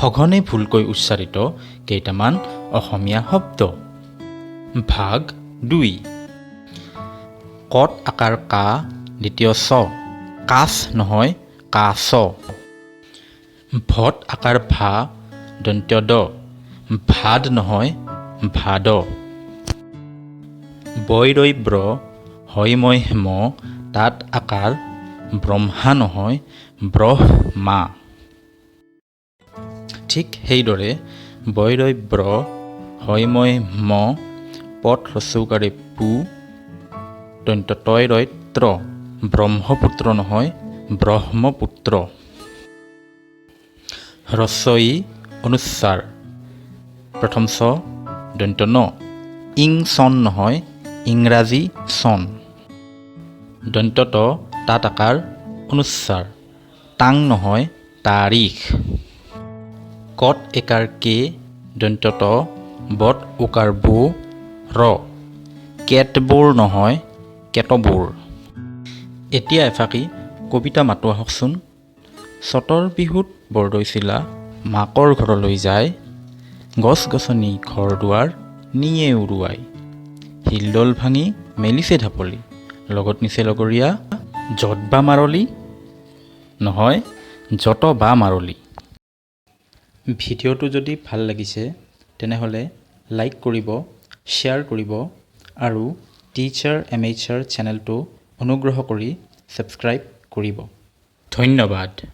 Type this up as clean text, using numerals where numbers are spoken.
সঘনে ভুলকৈ উচ্চাৰিত কেইটামান অসমীয়া শব্দ। ভাগ 2। কত আকাৰ কা দ্বিতীয় চ, কাছ নহয় কাছ। ভত আকাৰ ভা দন্ত্য দ, ভাদ নহয় ভাদ। বৈৰৈব্ৰ হয় মই হেম তাত আকাৰ ব্ৰহ্মা নহয় ব্ৰহ্মা। ঠিক সেইদৰে বৈৰৈব্ৰ হয় মই ম পথ ৰস্যৌকাৰে পু দন্ত্য তয় ৰয় ত্ৰ, ব্ৰহ্মপুত্ৰ নহয় ব্ৰহ্মপুত্ৰ। হ্ৰস্ব ই অনুস্বাৰ প্ৰথম চ দন্ত্য ন, ইং চন নহয় ইংৰাজী চন। দন্ত্য ত তাত আকাৰ অনুস্বাৰ তাং নহয় তাৰিখ। কত একাৰ কে দন্ত্য ত বত উকাৰ বু ৰ, কেতবোৰ নহয় কেতবোৰ। এতিয়া এফাকি কবিতা মাতো আহকচোন। চতৰ বিহুত বৰদৈচিলা মাকৰ ঘৰলৈ যায়, গছ গছনি ঘৰ দুৱাৰ নিয়ে উৰুৱাই। শিলডল ভাঙি মেলিছে ঢাপলি, লগত নিছে লগৰীয়া যত বা মাৰলি নহয় যত বা মাৰলি। ভিডিঅ'টো যদি ভাল লাগিছে তেনেহ'লে লাইক কৰিব, শ্বেয়াৰ কৰিব আৰু টিচাৰ এমেচাৰ চেনেলটো অনুগ্ৰহ কৰি ছাবস্ক্ৰাইব কৰিব। ধন্যবাদ।